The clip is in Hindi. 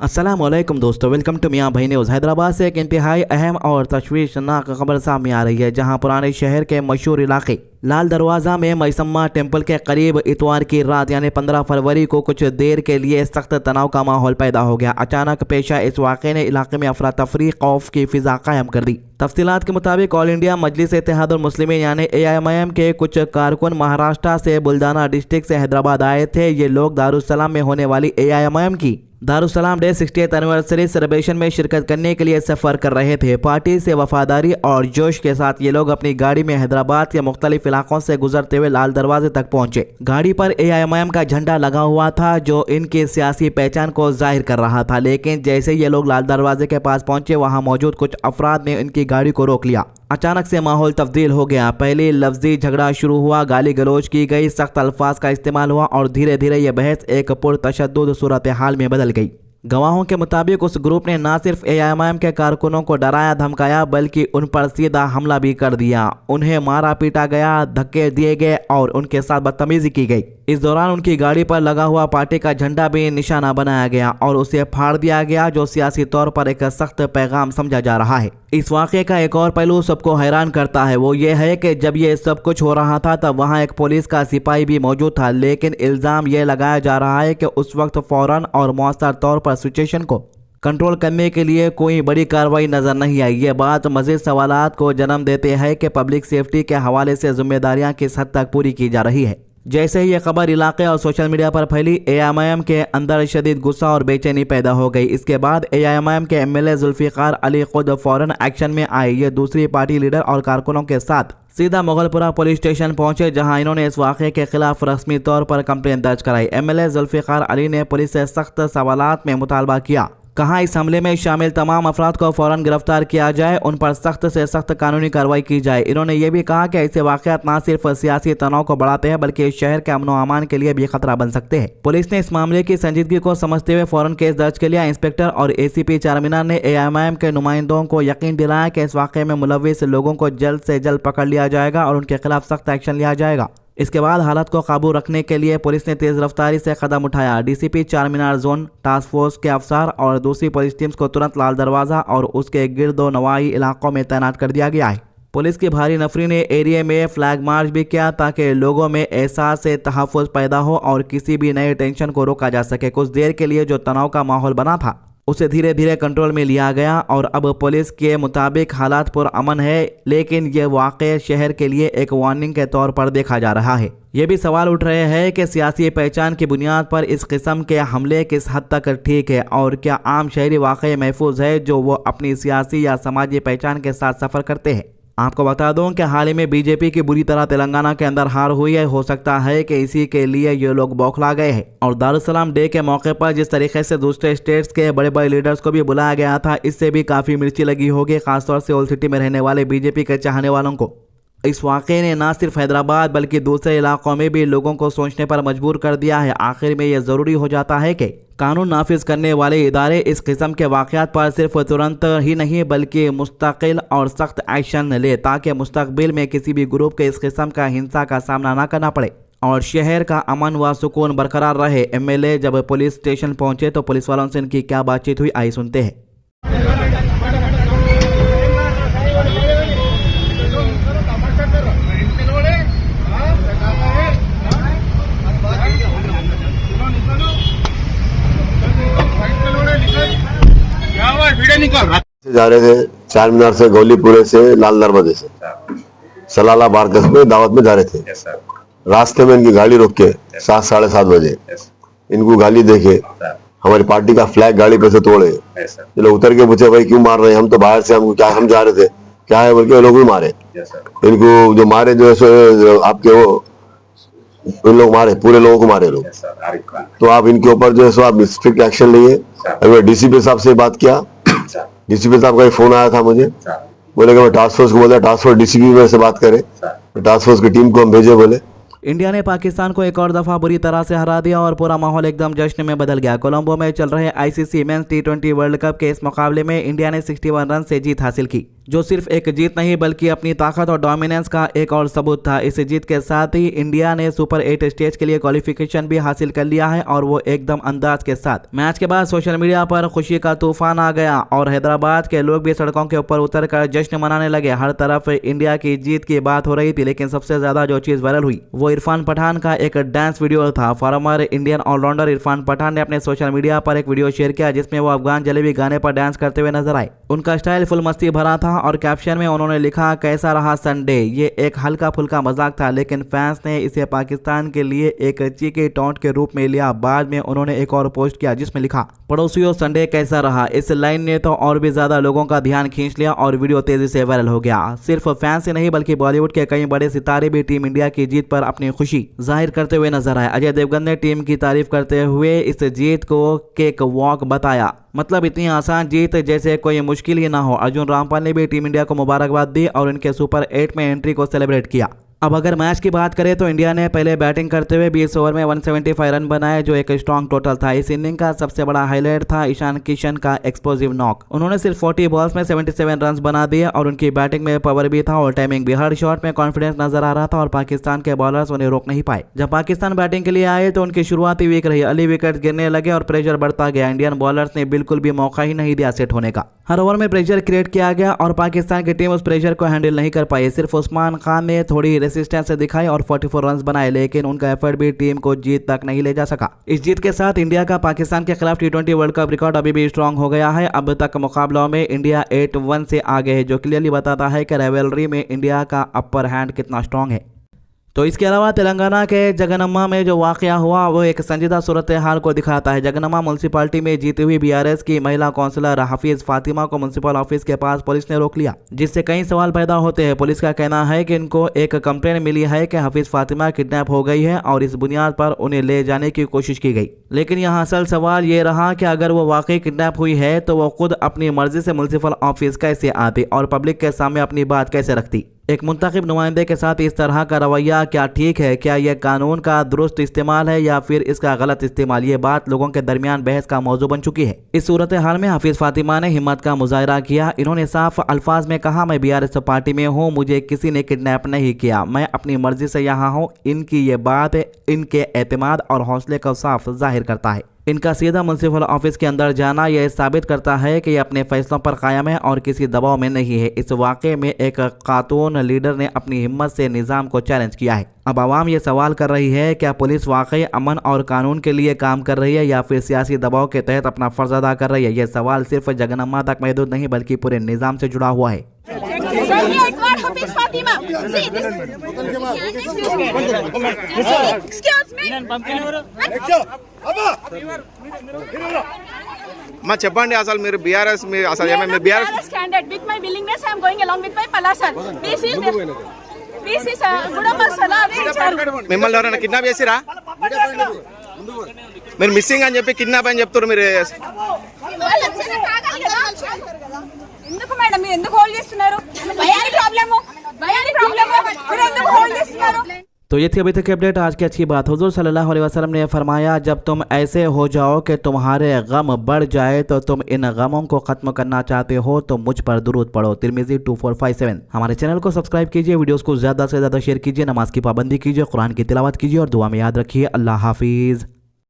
अस्सलामुअलैकुम दोस्तों, वेलकम टू मियां भाई न्यूज़। हैदराबाद से एक इंतहाई अहम और तशवीशनाक खबर सामने आ रही है, जहां पुराने शहर के मशहूर इलाके लाल दरवाज़ा में मैसम्मा टेम्पल के करीब इतवार की रात यानी 15 फरवरी को कुछ देर के लिए सख्त तनाव का माहौल पैदा हो गया। अचानक पेशा इस वाक़े ने इलाके में अफरा तफरी खौफ की फिजा कायम कर दी। तफसीलात के मुताबिक ऑल इंडिया मजलिस इत्तेहादुल मुस्लिमीन यानी AIMIM के कुछ कारकुन महाराष्ट्र से बुल्दाना डिस्ट्रिक्ट से हैदराबाद आए थे। ये लोग दारुस्सलाम में होने वाली AIMIM की Darussalam day 60th anniversary celebration में शिरकत करने के लिए सफ़र कर रहे थे। पार्टी से वफादारी और जोश के साथ ये लोग अपनी गाड़ी में हैदराबाद के मुख्तलिफ इलाकों से गुजरते हुए लाल दरवाजे तक पहुंचे। गाड़ी पर AIMIM का झंडा लगा हुआ था जो इनकी सियासी पहचान को जाहिर कर रहा था, लेकिन जैसे ये लोग लाल दरवाजे के पास पहुंचे वहां मौजूद कुछ अफराद ने इनकी गाड़ी को रोक लिया। अचानक से माहौल तब्दील हो गया। पहले लफ्जी झगड़ा शुरू हुआ, गाली गलौज की गई, सख्त अल्फाज का इस्तेमाल हुआ और धीरे धीरे यह बहस एक पुरतशद्दुद सूरत हाल में बदल गई। गवाहों के मुताबिक उस ग्रुप ने न सिर्फ AIMIM के कारकुनों को डराया धमकाया बल्कि उन पर सीधा हमला भी कर दिया। उन्हें मारा पीटा गया, धक्के दिए गए और उनके साथ बदतमीजी की गई। इस दौरान उनकी गाड़ी पर लगा हुआ पार्टी का झंडा भी निशाना बनाया गया और उसे फाड़ दिया गया, जो सियासी तौर पर एक सख्त पैगाम समझा जा रहा है। इस वाक़े का एक और पहलू सबको हैरान करता है, वो ये है कि जब ये सब कुछ हो रहा था तब वहाँ एक पुलिस का सिपाही भी मौजूद था, लेकिन इल्ज़ाम ये लगाया जा रहा है कि उस वक्त फ़ौरन और मौसर तौर पर सिचुएशन को कंट्रोल करने के लिए कोई बड़ी कार्रवाई नजर नहीं आई। ये बात मज़ीद सवालात को जन्म देते हैं कि पब्लिक सेफ्टी के हवाले से जिम्मेदारियां किस हद तक पूरी की जा रही है। जैसे ही ये खबर इलाके और सोशल मीडिया पर फैली, AIMIM के अंदर शदीद गुस्सा और बेचैनी पैदा हो गई। इसके बाद AIMIM के MLA जुल्फिकार अली खुद फौरन एक्शन में आए। ये दूसरी पार्टी लीडर और कारकुनों के साथ सीधा मुगलपुरा पुलिस स्टेशन पहुंचे, जहां इन्होंने इस वाक़े के खिलाफ रस्मी तौर पर कंप्लेंट दर्ज कराई। MLA जुल्फिकार अली ने पुलिस से सख्त सवालात में मुतालबा किया। कहा इस हमले में शामिल तमाम अफराद को फौरन गिरफ्तार किया जाए, उन पर सख्त से सख्त कानूनी कार्रवाई की जाए। इन्होंने ये भी कहा कि ऐसे वाक़यात न सिर्फ सियासी तनाव को बढ़ाते हैं बल्कि शहर के अमन व अमान के लिए भी खतरा बन सकते हैं। पुलिस ने इस मामले की संजीदगी को समझते हुए फौरन केस दर्ज कर लिया। इंस्पेक्टर और ACP चारमीनार ने AIMIM के नुमाइंदों को यकीन दिलाया कि इस वाक़े में मुलव्विस लोगों को जल्द से जल्द पकड़ लिया जाएगा और उनके खिलाफ सख्त एक्शन लिया जाएगा। इसके बाद हालत को काबू रखने के लिए पुलिस ने तेज रफ्तारी से कदम उठाया। DCP Charminar zone task force के अफसर और दूसरी पुलिस टीम्स को तुरंत लाल दरवाज़ा और उसके गिरदो नवाही इलाकों में तैनात कर दिया गया है। पुलिस की भारी नफरी ने एरिया में फ्लैग मार्च भी किया ताकि लोगों में एहसास से तहफ़्फ़ुज़ पैदा हो और किसी भी नए टेंशन को रोका जा सके। कुछ देर के लिए जो तनाव का माहौल बना था उसे धीरे धीरे कंट्रोल में लिया गया और अब पुलिस के मुताबिक हालात पुरअमन है, लेकिन यह वाक़या शहर के लिए एक वार्निंग के तौर पर देखा जा रहा है। ये भी सवाल उठ रहे हैं कि सियासी पहचान की बुनियाद पर इस किस्म के हमले किस हद तक ठीक है और क्या आम शहरी वाक़या महफूज है जो वो अपनी सियासी या समाजी पहचान के साथ सफ़र करते हैं। आपको बता दूं कि हाल ही में BJP की बुरी तरह तेलंगाना के अंदर हार हुई है। हो सकता है कि इसी के लिए ये लोग बौखला गए हैं और दारुस्सलाम डे के मौके पर जिस तरीके से दूसरे स्टेट्स के बड़े बड़े लीडर्स को भी बुलाया गया था, इससे भी काफ़ी मिर्ची लगी होगी, खासतौर से ओल्ड सिटी में रहने वाले BJP के चाहने वालों को। इस वाक़े ने न सिर्फ हैदराबाद बल्कि दूसरे इलाकों में भी लोगों को सोचने पर मजबूर कर दिया है। आखिर में यह ज़रूरी हो जाता है कि कानून नाफिज करने वाले इदारे इस किस्म के वाक़यात पर सिर्फ तुरंत ही नहीं बल्कि मुस्तकिल और सख्त एक्शन ले, ताकि मुस्तकबिल में किसी भी ग्रुप के इस किस्म का हिंसा का सामना न करना पड़े और शहर का अमन व सुकून बरकरार रहे। MLA जब पुलिस स्टेशन पहुंचे तो पुलिस वालों से इनकी क्या बातचीत हुई, आइए सुनते हैं। जा रहे थे चारमीनार से, गौलीपुरे से, लाल दरवाजे से सलाला बारकस में दावत में जा रहे थे। रास्ते में इनकी गाड़ी रोक के 7 साढ़े 7 बजे इनको गाली देके हमारी पार्टी का फ्लैग गाड़ी पे से तोड़े। ये लोग उतर के पूछे भाई क्यों मार रहे हैं, हम तो बाहर से, हमको क्या, हम जा रहे थे, क्या है बोल के लोग भी मारे। इनको जो मारे जो है आपके वो उन लोग मारे, पूरे लोगों को मारे लोग। तो आप इनके ऊपर जो है सो आप स्ट्रिक्ट एक्शन लिए। अगर DCP साहब से बात किया, DCP साहब का फोन आया था मुझे, बोले कि मैं टास्क फोर्स को बोला, टास्क फोर्स DCP में से बात करे, टास्क फोर्स की टीम को हम भेजे। बोले इंडिया ने पाकिस्तान को एक और दफा बुरी तरह से हरा दिया और पूरा माहौल एकदम जश्न में बदल गया। कोलंबो में चल रहे ICC mains T20 world cup के इस मुकाबले में इंडिया ने 61 रन से जीत हासिल की, जो सिर्फ एक जीत नहीं बल्कि अपनी ताकत और डोमिनेंस का एक और सबूत था। इस जीत के साथ ही इंडिया ने सुपर 8 स्टेज के लिए क्वालिफिकेशन भी हासिल कर लिया है और वो एकदम अंदाज के साथ। मैच के बाद सोशल मीडिया पर खुशी का तूफान आ गया और हैदराबाद के लोग भी सड़कों के ऊपर उतरकर जश्न मनाने लगे। हर तरफ इंडिया की जीत की बात हो रही थी, लेकिन सबसे ज्यादा जो चीज वायरल हुई वो इरफान पठान का एक डांस वीडियो था। Former Indian allrounder Irfan Pathan ने अपने सोशल मीडिया पर एक वीडियो शेयर किया जिसमें वो अफगान जलेबी गाने पर डांस करते हुए नजर आए। उनका स्टाइल फुल मस्ती भरा था और कैप्शन में उन्होंने लिखा, कैसा रहा संडे। ये एक हल्का फुल्का मजाक था, लेकिन फैंस ने इसे पाकिस्तान के लिए एक चीकी टॉन्ट के रूप में लिया। बाद में उन्होंने एक और पोस्ट किया जिसमें लिखा, पड़ोसियों संडे कैसा रहा। इस लाइन ने तो और भी ज्यादा लोगों का ध्यान खींच लिया और वीडियो तेजी से वायरल हो गया। सिर्फ फैंस ही नहीं बल्कि बॉलीवुड के कई बड़े सितारे भी टीम इंडिया की जीत पर अपनी खुशी जाहिर करते हुए नजर आए। अजय देवगन ने टीम की तारीफ करते हुए इस जीत को केक वॉक बताया, मतलब इतनी आसान जीत जैसे कोई मुश्किल ही ना हो। अर्जुन रामपाल ने भी टीम इंडिया को मुबारकबाद दी और इनके सुपर 8 में एंट्री को सेलिब्रेट किया। अब अगर मैच की बात करें तो इंडिया ने पहले बैटिंग करते हुए 20 ओवर में 175 रन बनाए, जो एक स्ट्रॉन्ग टोटल था। इस इनिंग का सबसे बड़ा हाईलाइट था ईशान किशन का एक्सप्लोसिव नॉक। उन्होंने सिर्फ 40 बॉल्स में 77 रन बना दिए और उनकी बैटिंग में पावर भी था और टाइमिंग भी। हर शॉट में कॉन्फिडेंस नजर आ रहा था और पाकिस्तान के बॉलर्स उन्हें रोक नहीं पाए। जब पाकिस्तान बैटिंग के लिए आए तो उनकी शुरुआती वीक रही, अर्ली विकेट गिरने लगे और प्रेशर बढ़ता गया। इंडियन बॉलर्स ने बिल्कुल भी मौका ही नहीं दिया सेट होने का। हर ओवर में प्रेशर क्रिएट किया गया और पाकिस्तान की टीम उस प्रेशर को हैंडल नहीं कर पाई। सिर्फ उस्मान खान ने थोड़ी रेसिस्टेंस दिखाई और 44 रन बनाए, लेकिन उनका एफर्ट भी टीम को जीत तक नहीं ले जा सका। इस जीत के साथ इंडिया का पाकिस्तान के खिलाफ T20 वर्ल्ड कप रिकॉर्ड अभी भी स्ट्रांग हो गया है। अब तक मुकाबलों में इंडिया 8-1 से आगे है, जो क्लियरली बताता है कि राइवलरी में इंडिया का अपर हैंड कितना स्ट्रांग है। तो इसके अलावा तेलंगाना के जगनम्मा में जो वाकया हुआ वो एक संजीदा सूरत हाल को दिखाता है। जगनम्मा म्यूनसिपालिटी में जीती हुई BRS की महिला काउंसलर हफीज फातिमा को म्यूनसिपल ऑफिस के पास पुलिस ने रोक लिया, जिससे कई सवाल पैदा होते हैं। पुलिस का कहना है कि इनको एक कंप्लेंट मिली है कि हफीज फातिमा किडनैप हो गई है और इस बुनियाद पर उन्हें ले जाने की कोशिश की गई। लेकिन यहाँ असल सवाल ये रहा कि अगर वो वाकई किडनैप हुई है तो वो खुद अपनी मर्जी से म्यूनसिपल ऑफिस कैसे आती और पब्लिक के सामने अपनी बात कैसे रखती। एक मुंतखब नुमाइंदे के साथ इस तरह का रवैया क्या ठीक है? क्या यह कानून का दुरुस्त इस्तेमाल है या फिर इसका गलत इस्तेमाल? ये बात लोगों के दरमियान बहस का मौजू बन चुकी है। इस सूरत हाल में हफीज फातिमा ने हिम्मत का मुजाहरा किया। इन्होंने साफ अल्फाज में कहा, मैं BRS पार्टी में हूँ, मुझे किसी ने किडनैप नहीं किया, मैं अपनी मर्जी से यहाँ हूँ। इनकी ये बात इनके एतमाद और हौसले को साफ जाहिर करता है। इनका सीधा म्यूनसिपल ऑफिस के अंदर जाना यह साबित करता है कि ये अपने फैसलों पर कायम है और किसी दबाव में नहीं है। इस वाक़े में एक खातून लीडर ने अपनी हिम्मत से निज़ाम को चैलेंज किया है। अब आवाम ये सवाल कर रही है, क्या पुलिस वाकई अमन और कानून के लिए काम कर रही है या फिर सियासी दबाव के तहत अपना फर्ज अदा कर रही है? यह सवाल सिर्फ जगनम्मा तक महदूद नहीं बल्कि पूरे निज़ाम से जुड़ा हुआ है। మా చెప్పండి అసలు మీరు BRS మీ అసలు ఏమైనా BRS candidate with my willingness I am going along with my palasan BC గుడమ్మ Saladi ఇచ్చారు మిమ్మల్ని ఎవరైనా కిడ్నాప్ చేసిరా మీరు మిస్సింగ్ అని చెప్పి కిడ్నాప్ అని చెప్తారు మీరు ఎందుకు మేడం మీరు ఎందుకు హోల్డ్ చేస్తున్నారు భయానికి ప్రాబ్లమ్ మీరు ఎందుకు హోల్డ్ చేస్తున్నారు तो ये थी अभी तक की अपडेट। आज की अच्छी बात, हुजूर सल्लल्लाहु अलैहि वसल्लम ने फरमाया, जब तुम ऐसे हो जाओ कि तुम्हारे गम बढ़ जाए तो तुम इन गमों को खत्म करना चाहते हो तो मुझ पर दुरूद पढ़ो। तिरमिज़ी 2457। हमारे चैनल को सब्सक्राइब कीजिए, वीडियोस को ज़्यादा से ज़्यादा शेयर कीजिए, नमाज की पाबंदी कीजिए, कुरान की तिलावत कीजिए और दुआ में याद रखिए। अल्लाह हाफिज़।